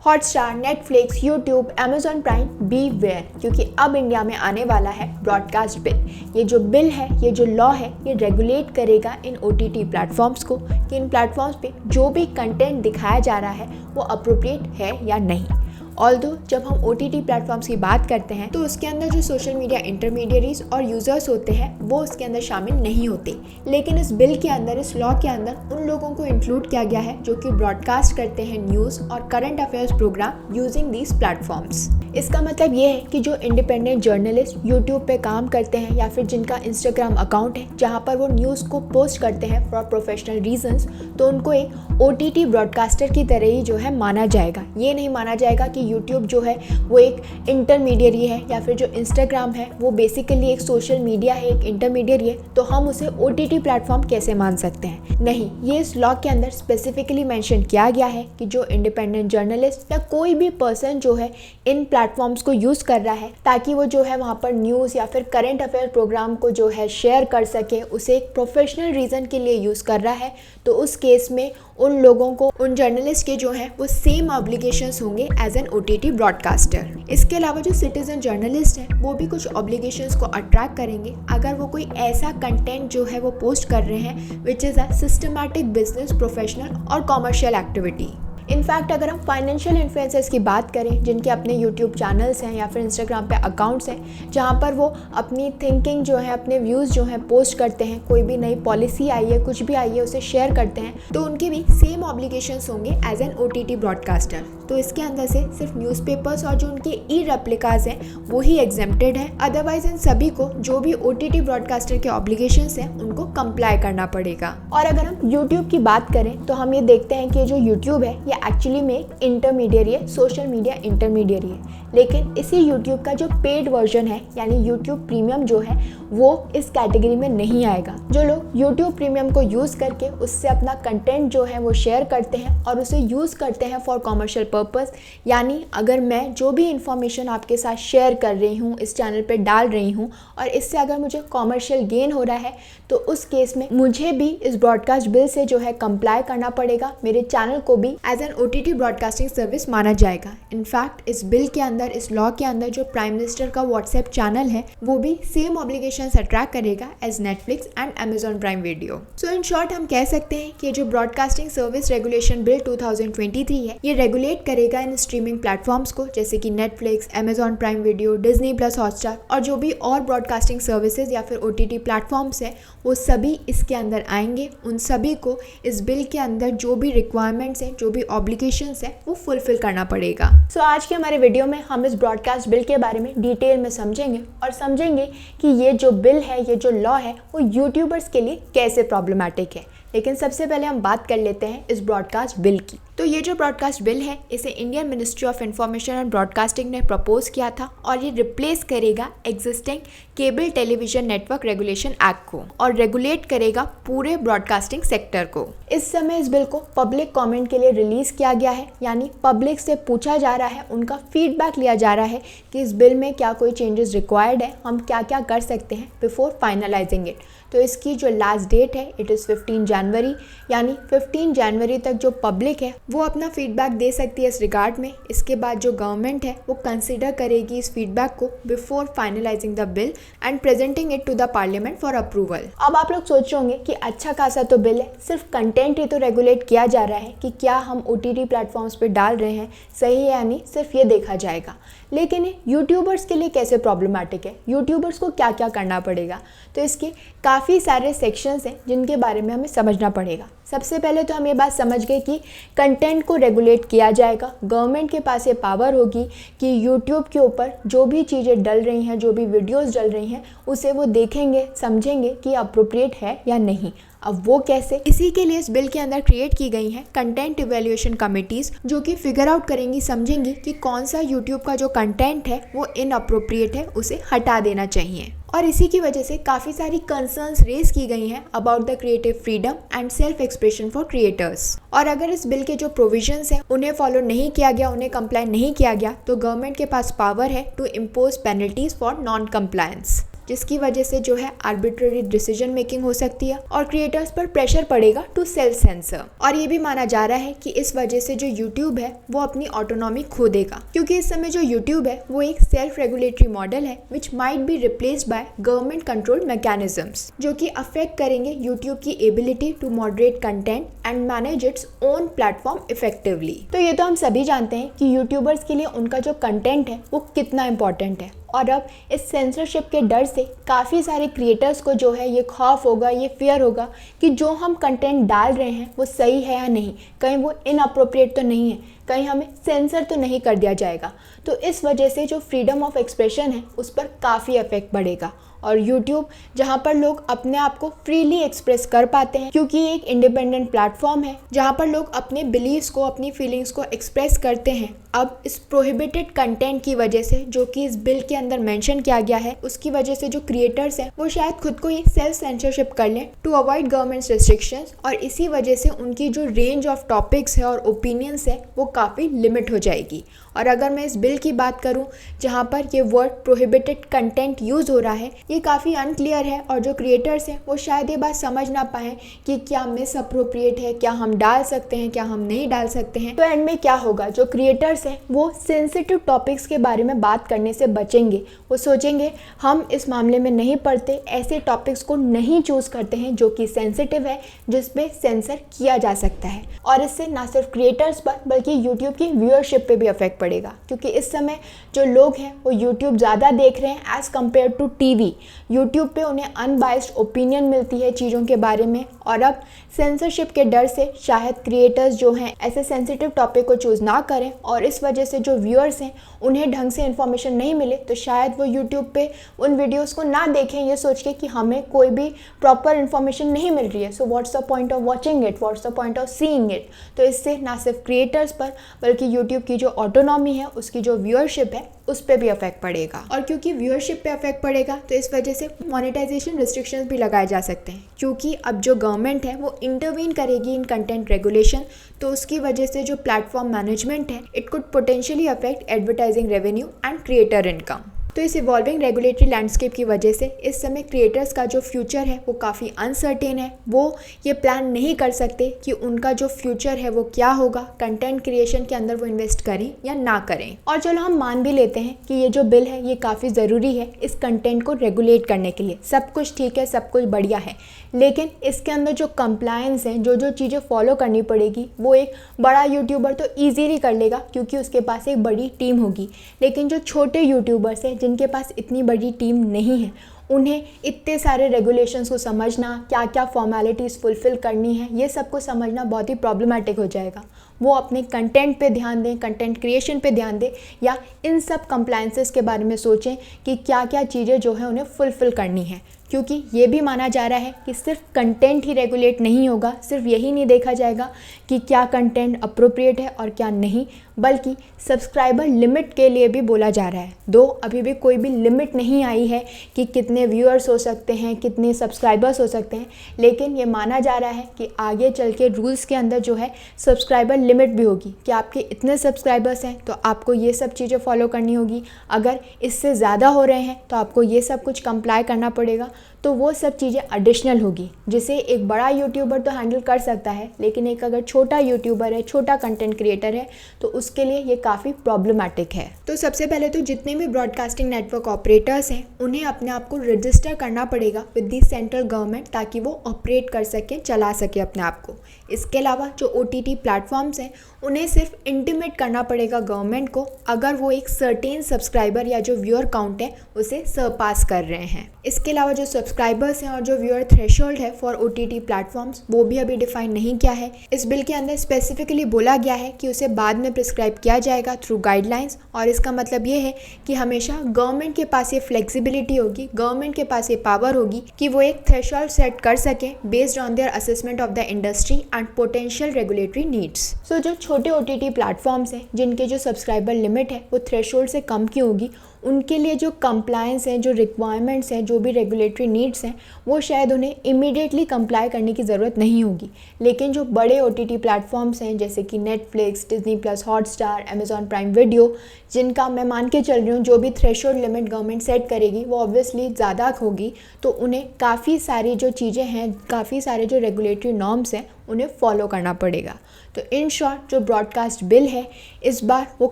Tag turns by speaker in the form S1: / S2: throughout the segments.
S1: Hotstar, Netflix, YouTube, Amazon Prime, beware, क्योंकि अब India में आने वाला है ब्रॉडकास्ट बिल। ये जो बिल है, ये जो लॉ है, ये रेगुलेट करेगा इन OTT प्लेटफॉर्म्स को कि इन प्लेटफॉर्म्स पे जो भी कंटेंट दिखाया जा रहा है वो अप्रोप्रिएट है या नहीं। ऑल्दो जब हम OTT प्लेटफॉर्म्स की बात करते हैं तो उसके अंदर जो सोशल मीडिया इंटरमीडियरीज और यूज़र्स होते हैं वो उसके अंदर शामिल नहीं होते, लेकिन इस बिल के अंदर, इस लॉ के अंदर उन लोगों को इंक्लूड किया गया है जो कि ब्रॉडकास्ट करते हैं न्यूज़ और current affairs programme using these platforms. इसका मतलब ये है कि जो इंडिपेंडेंट जर्नलिस्ट यूट्यूब पे काम करते हैं या फिर जिनका इंस्टाग्राम अकाउंट है जहाँ पर वो न्यूज़ को पोस्ट करते हैं फॉर प्रोफेशनल रीजंस, तो उनको एक OTT ब्रॉडकास्टर की तरह ही जो है माना जाएगा। ये नहीं माना जाएगा कि यूट्यूब जो है वो एक इंटरमीडियरी है या फिर जो इंस्टाग्राम है वो बेसिकली एक सोशल मीडिया है, एक इंटरमीडियरी है, तो हम उसे OTT प्लेटफॉर्म कैसे मान सकते हैं। नहीं, ये इस लॉ के अंदर स्पेसिफिकली मेंशन किया गया है कि जो इंडिपेंडेंट जर्नलिस्ट या कोई भी पर्सन जो है इन प्लेटफॉर्म्स को यूज़ कर रहा है ताकि वो जो है वहाँ पर न्यूज़ या फिर करंट अफेयर प्रोग्राम को जो है शेयर कर सके, उसे एक प्रोफेशनल रीज़न के लिए यूज़ कर रहा है, तो उस केस में उन लोगों को, उन जर्नलिस्ट के जो हैं वो सेम ऑब्लिगेशंस होंगे एज एन OTT ब्रॉडकास्टर। इसके अलावा जो सिटीजन जर्नलिस्ट हैं वो भी कुछ ऑब्लिगेशंस को अट्रैक्ट करेंगे अगर वो कोई ऐसा कंटेंट जो है वो पोस्ट कर रहे हैं which is a systematic business, professional और कॉमर्शियल एक्टिविटी। इनफैक्ट अगर हम फाइनेंशियल इन्फ्लुएंसर्स की बात करें जिनके अपने यूट्यूब चैनल्स हैं या फिर इंस्टाग्राम पे अकाउंट्स हैं जहाँ पर वो अपनी थिंकिंग जो है, अपने व्यूज़ जो हैं पोस्ट करते हैं, कोई भी नई पॉलिसी आई है, कुछ भी आई है उसे शेयर करते हैं, तो उनके भी सेम ऑब्लिगेशंस होंगे एज एन OTT ब्रॉडकास्टर। तो इसके अंदर से सिर्फ न्यूज़पेपर्स और जो उनके ई-रेप्लिकाज हैं वो ही एग्जेम्प्टेड हैं। अदरवाइज इन सभी को जो भी OTT ब्रॉडकास्टर के ऑब्लिगेशंस हैं उनको कंप्लाई करना पड़ेगा। और अगर हम यूट्यूब की बात करें तो हम ये देखते हैं कि जो यूट्यूब है ये एक्चुअली में एक इंटरमीडियरी है, सोशल मीडिया इंटरमीडियरी है, लेकिन इसी यूट्यूब का जो पेड वर्जन है यानी यूट्यूब प्रीमियम जो है वो इस कैटेगरी में नहीं आएगा। जो लोग यूट्यूब प्रीमियम को यूज़ करके उससे अपना कंटेंट जो है वो शेयर करते हैं और उसे यूज़ करते हैं फॉर कॉमर्शियल पर्पस, यानी अगर मैं जो भी इंफॉर्मेशन आपके साथ शेयर कर रही हूँ, इस चैनल पे डाल रही हूँ और इससे अगर मुझे कॉमर्शियल गेन हो रहा है तो उस केस में मुझे भी इस ब्रॉडकास्ट बिल से जो है कंप्लाई करना पड़ेगा, मेरे चैनल को भी as an OTT broadcasting service माना जाएगा। इनफैक्ट इस बिल के अंदर, इस लॉ के अंदर जो प्राइम मिनिस्टर का व्हाट्सएप चैनल है वो भी सेम ऑब्लिगेशंस अट्रैक्ट करेगा as Netflix and Amazon Prime video. So in short हम कह सकते हैं कि जो ब्रॉडकास्टिंग सर्विस रेगुलेशन बिल 2023 है ये रेगुलेट करेगा इन स्ट्रीमिंग प्लेटफॉर्म्स को जैसे कि Netflix, Amazon Prime video, Disney plus, Hotstar और जो भी और ब्रॉडकास्टिंग सर्विसेज या फिर OTT प्लेटफॉर्म्स है वो सभी इसके अंदर आएंगे। उन सभी को इस बिल के अंदर जो भी रिक्वायरमेंट्स हैं, जो भी ऑब्लिगेशंस है वो फुलफिल करना पड़ेगा। सो आज के हमारे वीडियो में हम इस ब्रॉडकास्ट बिल के बारे में डिटेल में समझेंगे और समझेंगे कि ये जो बिल है, ये जो लॉ है वो यूट्यूबर्स के लिए कैसे प्रॉब्लमैटिक है। लेकिन सबसे पहले हम बात कर लेते हैं इस ब्रॉडकास्ट बिल की। तो ये जो ब्रॉडकास्ट बिल है इसे Indian ministry of information and broadcasting ने प्रपोज किया था और ये रिप्लेस करेगा existing cable television network regulation act को और रेगुलेट करेगा पूरे ब्रॉडकास्टिंग सेक्टर को। इस समय इस बिल को पब्लिक कमेंट के लिए रिलीज किया गया है, यानी पब्लिक से पूछा जा रहा है, उनका फीडबैक लिया जा रहा है कि इस बिल में क्या कोई चेंजेस रिक्वायर्ड है, हम क्या क्या कर सकते हैं बिफोर फाइनलाइजिंग इट। तो इसकी जो लास्ट डेट है इट इज़ 15 जनवरी, यानी 15 जनवरी तक जो पब्लिक है वो अपना फीडबैक दे सकती है इस रिगार्ड में। इसके बाद जो गवर्नमेंट है वो कंसिडर करेगी इस फीडबैक को before finalising the bill and presenting it to the parliament for approval. अब आप लोग सोच रहे होंगे कि अच्छा खासा तो बिल है, सिर्फ कंटेंट ही तो रेगुलेट किया जा रहा है कि क्या हम OTT प्लेटफॉर्म्स पे डाल रहे हैं सही है या नहीं, सिर्फ ये देखा जाएगा। लेकिन यूट्यूबर्स के लिए कैसे प्रॉब्लमैटिक है, यूट्यूबर्स को क्या क्या करना पड़ेगा, तो इसके काफ़ी सारे सेक्शंस हैं जिनके बारे में हमें समझना पड़ेगा। सबसे पहले तो हम ये बात समझ गए कि कंटेंट को रेगुलेट किया जाएगा, गवर्नमेंट के पास ये पावर होगी कि यूट्यूब के ऊपर जो भी चीज़ें डल रही हैं, जो भी वीडियोस डल रही हैं उसे वो देखेंगे, समझेंगे कि अप्रोप्रिएट है या नहीं। अब वो कैसे, इसी के लिए इस बिल के अंदर क्रिएट की गई हैं कंटेंट इवैल्यूएशन कमिटीज़ जो कि फिगर आउट करेंगी, समझेंगी कि कौन सा यूट्यूब का जो कंटेंट है वो इनअप्रोप्रिएट है, उसे हटा देना चाहिए। और इसी की वजह से काफ़ी सारी कंसर्न्स रेज की गई हैं about the creative freedom and self expression for creators. और अगर इस बिल के जो प्रोविजंस हैं उन्हें फॉलो नहीं किया गया, उन्हें कंप्लाई नहीं किया गया, तो गवर्नमेंट के पास पावर है to impose penalties for non compliance. जिसकी वजह से जो है आर्बिट्रेरी डिसीजन मेकिंग हो सकती है और क्रिएटर्स पर प्रेशर पड़ेगा टू सेल्फ सेंसर। और ये भी माना जा रहा है कि इस वजह से जो यूट्यूब है वो अपनी ऑटोनॉमी खो देगा, क्योंकि इस समय जो यूट्यूब है वो एक सेल्फ रेगुलेटरी मॉडल है which might be replaced by government control mechanisms, जो कि अफेक्ट करेंगे यूट्यूब की ability to moderate content and manage its own platform effectively. तो ये तो हम सभी जानते हैं कि यूट्यूबर्स के लिए उनका जो कंटेंट है वो कितना इंपॉर्टेंट है। और अब इस सेंसरशिप के डर से काफ़ी सारे क्रिएटर्स को जो है ये खौफ होगा, ये फियर होगा कि जो हम कंटेंट डाल रहे हैं वो सही है या नहीं, कहीं वो इनअप्रोप्रिएट तो नहीं है, कहीं हमें सेंसर तो नहीं कर दिया जाएगा। तो इस वजह से जो फ्रीडम ऑफ एक्सप्रेशन है उस पर काफ़ी इफेक्ट पड़ेगा। और यूट्यूब जहाँ पर लोग अपने आप को फ्रीली एक्सप्रेस कर पाते हैं, क्योंकि एक इंडिपेंडेंट प्लेटफॉर्म है जहाँ पर लोग अपने बिलीव्स को, अपनी फीलिंग्स को एक्सप्रेस करते हैं, अब इस प्रोहिबिटेड कंटेंट की वजह से जो कि इस बिल के अंदर मेंशन किया गया है उसकी वजह से जो क्रिएटर्स हैं वो शायद खुद को ये सेल्फ सेंसरशिप कर लें टू अवॉइड गवर्नमेंट रिस्ट्रिक्शंस, और इसी वजह से उनकी जो रेंज ऑफ टॉपिक्स है और ओपिनियंस है वो काफ़ी लिमिट हो जाएगी। और अगर मैं इस बिल की बात करूं जहां पर ये वर्ड प्रोहिबिटेड कंटेंट यूज़ हो रहा है, ये काफ़ी अनक्लियर है और जो क्रिएटर्स हैं वो शायद ये बात समझ ना पाएँ कि क्या मिस अप्रोप्रिएट है, क्या हम डाल सकते हैं, क्या हम नहीं डाल सकते हैं। तो एंड में क्या होगा, जो क्रिएटर्स हैं वो सेंसिटिव टॉपिक्स के बारे में बात करने से बचेंगे। वो सोचेंगे हम इस मामले में नहीं पढ़ते, ऐसे टॉपिक्स को नहीं चूज़ करते हैं जो कि सेंसिटिव है, जिस पे सेंसर किया जा सकता है। और इससे ना सिर्फ क्रिएटर्स पर बल्कि यूट्यूब की व्यूअरशिप पे भी इफेक्ट पड़ेगा, क्योंकि इस समय जो लोग हैं वो यूट्यूब ज़्यादा देख रहे हैं as compared to TV. YouTube पे उन्हें अनबाइस्ड ओपिनियन मिलती है चीज़ों के बारे में, और अब सेंसरशिप के डर से शायद क्रिएटर्स जो हैं ऐसे सेंसिटिव टॉपिक को चूज़ ना करें, और इस वजह से जो व्यूअर्स हैं उन्हें ढंग से इन्फॉर्मेशन नहीं मिले तो शायद वो यूट्यूब पे उन वीडियोस को ना देखें, ये सोच के कि हमें कोई भी प्रॉपर इन्फॉर्मेशन नहीं मिल रही है, so what's the point of watching it, what's the point of seeing it. तो इससे ना सिर्फ क्रिएटर्स पर बल्कि यूट्यूब की जो ऑटोनॉमी है, उसकी जो व्यूअरशिप है, उस पर भी इफेक्ट पड़ेगा। और क्योंकि व्यूअरशिप पे इफेक्ट पड़ेगा तो इस वजह से मोनेटाइजेशन रिस्ट्रिक्शंस भी लगाए जा सकते हैं, क्योंकि अब जो गवर्नमेंट है वो इंटरवीन करेगी इन कंटेंट रेगुलेशन, तो उसकी वजह से जो प्लेटफॉर्म मैनेजमेंट है it could potentially affect advertising revenue and creator income. तो इस इवॉल्विंग रेगुलेटरी लैंडस्केप की वजह से इस समय क्रिएटर्स का जो फ्यूचर है वो काफ़ी अनसर्टेन है। वो ये प्लान नहीं कर सकते कि उनका जो फ्यूचर है वो क्या होगा, कंटेंट क्रिएशन के अंदर वो इन्वेस्ट करें या ना करें। और चलो हम मान भी लेते हैं कि ये जो बिल है ये काफ़ी ज़रूरी है इस कंटेंट को रेगुलेट करने के लिए, सब कुछ ठीक है, सब कुछ बढ़िया है, लेकिन इसके अंदर जो कंप्लायंस है, जो जो चीज़ें फॉलो करनी पड़ेगी वो एक बड़ा यूट्यूबर तो ईजीली कर लेगा क्योंकि उसके पास एक बड़ी टीम होगी, लेकिन जो छोटे यूट्यूबर्स हैं जिनके पास इतनी बड़ी टीम नहीं है, उन्हें इतने सारे रेगुलेशंस को समझना, क्या क्या फॉर्मेलिटीज़ फुलफ़िल करनी है, ये सब को समझना बहुत ही प्रॉब्लमेटिक हो जाएगा। वो अपने कंटेंट पे ध्यान दें, कंटेंट क्रिएशन पे ध्यान दें, या इन सब कंप्लायंसेस के बारे में सोचें कि क्या क्या चीज़ें जो है उन्हें फुलफ़िल करनी है, क्योंकि ये भी माना जा रहा है कि सिर्फ कंटेंट ही रेगुलेट नहीं होगा, सिर्फ यही नहीं देखा जाएगा कि क्या कंटेंट अप्रोप्रिएट है और क्या नहीं, बल्कि सब्सक्राइबर लिमिट के लिए भी बोला जा रहा है। दो अभी भी कोई भी लिमिट नहीं आई है कि कितने व्यूअर्स हो सकते हैं, कितने सब्सक्राइबर्स हो सकते हैं, लेकिन ये माना जा रहा है कि आगे चल के रूल्स के अंदर जो है सब्सक्राइबर लिमिट भी होगी कि आपके इतने सब्सक्राइबर्स हैं तो आपको ये सब चीज़ें फॉलो करनी होगी, अगर इससे ज़्यादा हो रहे हैं तो आपको ये सब कुछ कंप्लाई करना पड़ेगा। तो वो सब चीज़ें एडिशनल होगी जिसे एक बड़ा यूट्यूबर तो हैंडल कर सकता है, लेकिन एक अगर छोटा यूट्यूबर है, छोटा कंटेंट क्रिएटर है, तो उसके लिए ये काफ़ी प्रॉब्लमैटिक है। तो सबसे पहले तो जितने भी ब्रॉडकास्टिंग नेटवर्क ऑपरेटर्स हैं उन्हें अपने आप को रजिस्टर करना पड़ेगा विद दी सेंट्रल गवर्नमेंट, ताकि वो ऑपरेट कर सकें, चला सके अपने आप को। इसके अलावा जो OTT प्लेटफॉर्म्स हैं उन्हें सिर्फ इंटीमेट करना पड़ेगा गवर्नमेंट को अगर वो एक सर्टेन सब्सक्राइबर या जो व्यूअर काउंट है उसे सरपास कर रहे हैं। इसके अलावा जो सब्सक्राइबर्स हैं और जो व्यूअर थ्रेशोल्ड है फॉर OTT प्लेटफॉर्म्स वो भी अभी डिफाइन नहीं किया है। इस बिल के अंदर स्पेसिफिकली बोला गया है कि उसे बाद में प्रिस्क्राइब किया जाएगा थ्रू गाइडलाइंस, और इसका मतलब ये है कि हमेशा गवर्नमेंट के पास ये फ्लेक्सिबिलिटी होगी, गवर्नमेंट के पास ये पावर होगी कि वो एक थ्रेशोल्ड सेट कर सकें based on their assessment of the industry and potential regulatory needs. So जो छोटे OTT प्लेटफॉर्म्स हैं जिनके जो सब्सक्राइबर लिमिट है वो थ्रेशोल्ड से कम की होगी, उनके लिए जो कंप्लायंस हैं, जो रिक्वायरमेंट्स हैं, जो भी रेगुलेटरी नीड्स हैं, वो शायद उन्हें इमीडिएटली कंप्लाई करने की ज़रूरत नहीं होगी। लेकिन जो बड़े OTT प्लेटफॉर्म्स हैं जैसे कि Netflix, Disney plus, Hotstar, Amazon prime video, जिनका मैं मान के चल रही हूँ जो भी थ्रेशोल्ड लिमिट गवर्नमेंट सेट करेगी वो ऑब्वियसली ज़्यादा होगी, तो उन्हें काफ़ी सारी जो चीज़ें हैं, काफ़ी सारे जो रेगुलेटरी नॉर्म्स हैं उन्हें फॉलो करना पड़ेगा। तो इन शॉर्ट जो ब्रॉडकास्ट बिल है इस बार वो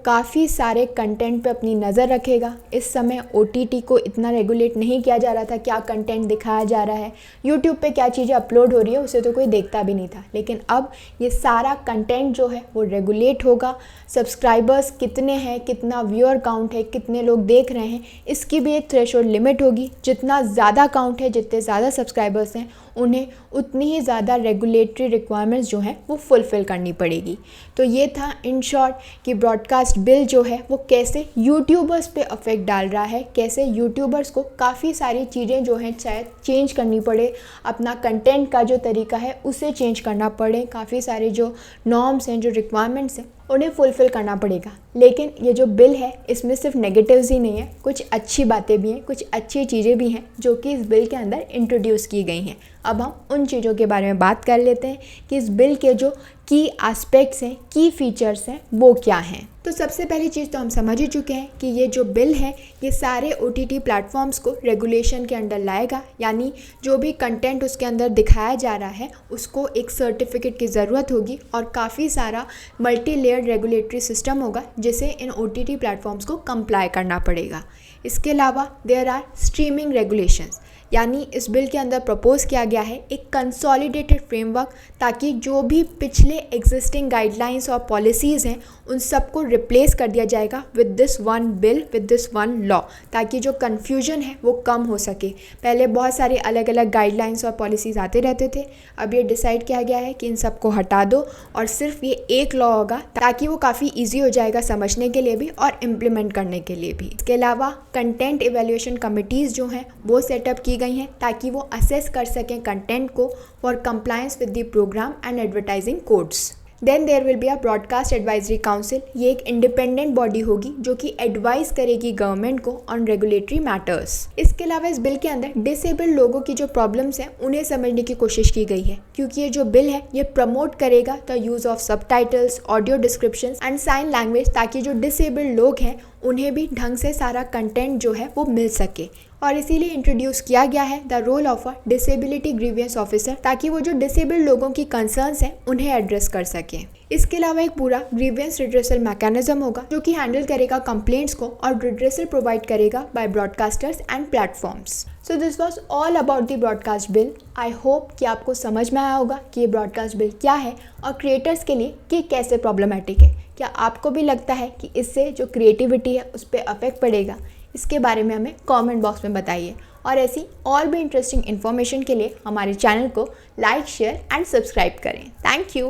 S1: काफ़ी सारे कंटेंट पे अपनी नज़र रखेगा। इस समय OTT को इतना रेगुलेट नहीं किया जा रहा था, क्या कंटेंट दिखाया जा रहा है, यूट्यूब पे क्या चीज़ें अपलोड हो रही है उसे तो कोई देखता भी नहीं था। लेकिन अब ये सारा कंटेंट जो है वो रेगुलेट होगा। सब्सक्राइबर्स कितने हैं, कितना व्यूअर काउंट है, कितने लोग देख रहे हैं, इसकी भी एक थ्रेशोल्ड लिमिट होगी। जितना ज़्यादा काउंट है, जितने ज़्यादा सब्सक्राइबर्स हैं, उन्हें उतनी ही ज़्यादा रेगुलेटरी रिक्वायरमेंट्स जो हैं वो फुलफ़िल करनी पड़ेगी। तो ये था इन शॉर्ट कि ब्रॉडकास्ट बिल जो है वो कैसे यूट्यूबर्स पे अफेक्ट डाल रहा है, कैसे यूट्यूबर्स को काफ़ी सारी चीज़ें जो हैं शायद चेंज करनी पड़े, अपना कंटेंट का जो तरीका है उसे चेंज करना पड़े, काफ़ी सारे जो नॉर्म्स हैं, जो रिक्वायरमेंट्स हैं उन्हें फुलफ़िल करना पड़ेगा। लेकिन ये जो बिल है इसमें सिर्फ नेगेटिव्स ही नहीं है, कुछ अच्छी बातें भी हैं, कुछ अच्छी चीज़ें भी हैं जो कि इस बिल के अंदर इंट्रोड्यूस की गई हैं। अब हम उन चीज़ों के बारे में बात कर लेते हैं कि इस बिल के जो की एस्पेक्ट्स हैं, की फीचर्स हैं, वो क्या हैं। तो सबसे पहली चीज़ तो हम समझ ही चुके हैं कि ये जो बिल है ये सारे OTT प्लेटफॉर्म्स को रेगुलेशन के अंडर लाएगा, यानी जो भी कंटेंट उसके अंदर दिखाया जा रहा है उसको एक सर्टिफिकेट की ज़रूरत होगी और काफ़ी सारा मल्टी लेयर्ड रेगुलेटरी सिस्टम होगा जिसे इन OTT प्लेटफॉर्म्स को कंप्लाई करना पड़ेगा। इसके अलावा देयर आर स्ट्रीमिंग रेगुलेशंस, यानी इस बिल के अंदर प्रपोज किया गया है एक कंसोलिडेटेड फ्रेमवर्क, ताकि जो भी पिछले एग्जिस्टिंग गाइडलाइंस और पॉलिसीज़ हैं उन सबको रिप्लेस कर दिया जाएगा with this one bill, with this one law, ताकि जो कन्फ्यूजन है वो कम हो सके। पहले बहुत सारे अलग अलग गाइडलाइंस और पॉलिसीज़ आते रहते थे, अब ये डिसाइड किया गया है कि इन सबको हटा दो और सिर्फ ये एक लॉ होगा, ताकि वो काफ़ी ईजी हो जाएगा समझने के लिए भी और इम्प्लीमेंट करने के लिए भी। इसके अलावा कंटेंट इवेल्यूएशन कमिटीज़ जो हैं वो सेटअप की गई हैं ताकि वो असेस कर सकें कंटेंट को for compliance with the programme and advertising codes. Then there will be a broadcast advisory council. ये एक इंडिपेंडेंट बॉडी होगी जो कि एडवाइस करेगी गवर्नमेंट को ऑन रेगुलेटरी मैटर्स। इसके अलावा इस बिल के अंदर डिसेबल्ड लोगों की जो प्रॉब्लम्स हैं उन्हें समझने की कोशिश की गई है, क्योंकि ये जो बिल है ये प्रमोट करेगा the use of subtitles, audio description and sign language, ताकि जो डिसेबल्ड लोग हैं उन्हें भी ढंग से सारा कंटेंट जो है वो मिल सके। और इसीलिए इंट्रोड्यूस किया गया है the role of a disability grievance officer, ताकि वो जो डिसेबल्ड लोगों की कंसर्न्स हैं उन्हें एड्रेस कर सके। इसके अलावा एक पूरा ग्रीवियंस रिड्रेसल मैकेनिज्म होगा जो कि हैंडल करेगा कंप्लेंट्स को और रिड्रेसल प्रोवाइड करेगा by broadcasters and platforms. So this was all about the broadcast bill. I hope कि आपको समझ में आया होगा कि ये ब्रॉडकास्ट बिल क्या है और क्रिएटर्स के लिए कि कैसे प्रॉब्लमेटिक है। क्या आपको भी लगता है कि इससे जो क्रिएटिविटी है उस पर अफेक्ट पड़ेगा? इसके बारे में हमें कमेंट बॉक्स में बताइए। और ऐसी और भी इंटरेस्टिंग इन्फॉर्मेशन के लिए हमारे चैनल को लाइक, शेयर एंड सब्सक्राइब करें। Thank you.